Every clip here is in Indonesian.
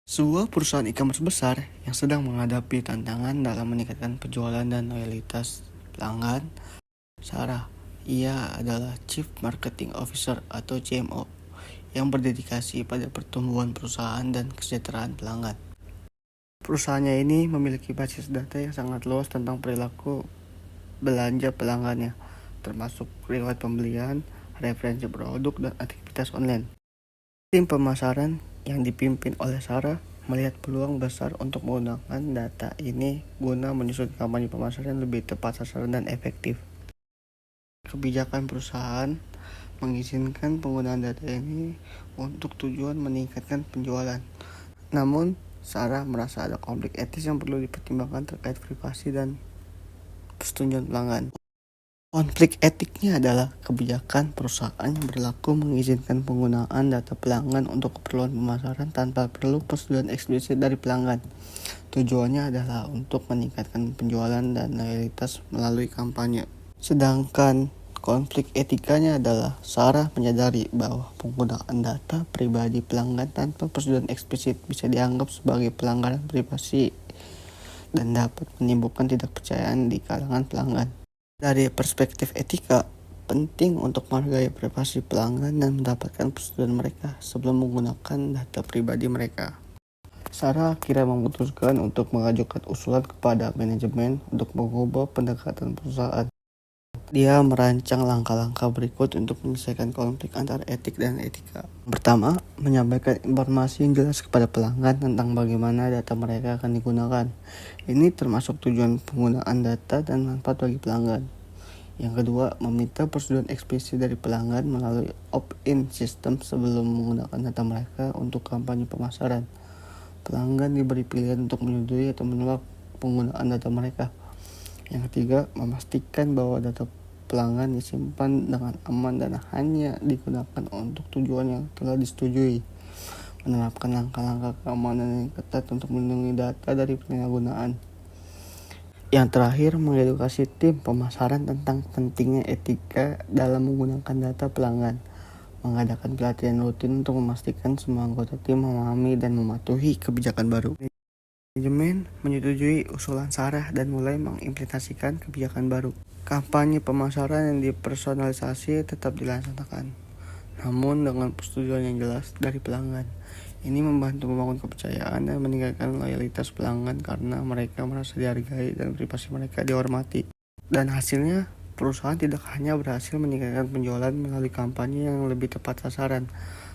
Sebuah perusahaan e-commerce besar yang sedang menghadapi tantangan dalam meningkatkan penjualan dan loyalitas pelanggan. Sarah, ia adalah Chief Marketing Officer atau CMO yang berdedikasi pada pertumbuhan perusahaan dan kesejahteraan pelanggan. Perusahaannya ini memiliki basis data yang sangat luas tentang perilaku belanja pelanggannya, termasuk riwayat pembelian, referensi produk, dan aktivitas online. Tim pemasaran yang dipimpin oleh Sarah melihat peluang besar untuk menggunakan data ini guna menyusun kampanye pemasaran yang lebih tepat sasaran dan efektif. Kebijakan perusahaan mengizinkan penggunaan data ini untuk tujuan meningkatkan penjualan. Namun, Sarah merasa ada konflik etis yang perlu dipertimbangkan terkait privasi dan persetujuan pelanggan. Konflik etiknya adalah kebijakan perusahaan yang berlaku mengizinkan penggunaan data pelanggan untuk keperluan pemasaran tanpa perlu persetujuan eksplisit dari pelanggan. Tujuannya adalah untuk meningkatkan penjualan dan loyalitas melalui kampanye. Sedangkan konflik etikanya adalah Sarah menyadari bahwa penggunaan data pribadi pelanggan tanpa persetujuan eksplisit bisa dianggap sebagai pelanggaran privasi dan dapat menimbulkan ketidakpercayaan di kalangan pelanggan. Dari perspektif etika, penting untuk menghargai privasi pelanggan dan mendapatkan persetujuan mereka sebelum menggunakan data pribadi mereka. Sarah akhirnya memutuskan untuk mengajukan usulan kepada manajemen untuk mengubah pendekatan perusahaan. Dia merancang langkah-langkah berikut untuk menyelesaikan konflik antara etik dan etika. Pertama, menyampaikan informasi yang jelas kepada pelanggan tentang bagaimana data mereka akan digunakan. Ini termasuk tujuan penggunaan data dan manfaat bagi pelanggan. Yang kedua, meminta persetujuan eksplisit dari pelanggan melalui opt-in sistem sebelum menggunakan data mereka untuk kampanye pemasaran. Pelanggan diberi pilihan untuk menyetujui atau menolak penggunaan data mereka. Yang ketiga, memastikan bahwa data pelanggan disimpan dengan aman dan hanya digunakan untuk tujuan yang telah disetujui. Menerapkan langkah-langkah keamanan yang ketat untuk melindungi data dari penyalahgunaan. Yang terakhir, mengedukasi tim pemasaran tentang pentingnya etika dalam menggunakan data pelanggan. Mengadakan pelatihan rutin untuk memastikan semua anggota tim memahami dan mematuhi kebijakan baru. Manajemen menyetujui usulan Sarah dan mulai mengimplementasikan kebijakan baru. Kampanye pemasaran yang dipersonalisasi tetap dilaksanakan, namun dengan persetujuan yang jelas dari pelanggan. Ini membantu membangun kepercayaan dan meningkatkan loyalitas pelanggan karena mereka merasa dihargai dan privasi mereka dihormati. Dan hasilnya, perusahaan tidak hanya berhasil meningkatkan penjualan melalui kampanye yang lebih tepat sasaran,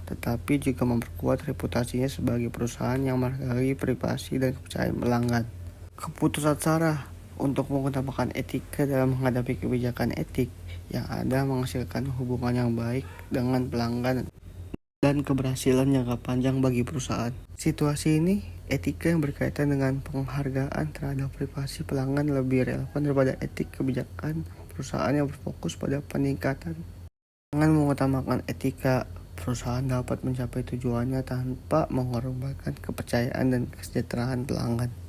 tetapi juga memperkuat reputasinya sebagai perusahaan yang menghargai privasi dan kepercayaan pelanggan. Keputusan Sarah untuk mengutamakan etika dalam menghadapi kebijakan etik yang ada menghasilkan hubungan yang baik dengan pelanggan dan keberhasilan jangka panjang bagi perusahaan. Situasi ini, etika yang berkaitan dengan penghargaan terhadap privasi pelanggan lebih relevan daripada etik kebijakan perusahaan yang berfokus pada peningkatan. Dengan mengutamakan etika, perusahaan dapat mencapai tujuannya tanpa mengorbankan kepercayaan dan kesejahteraan pelanggan.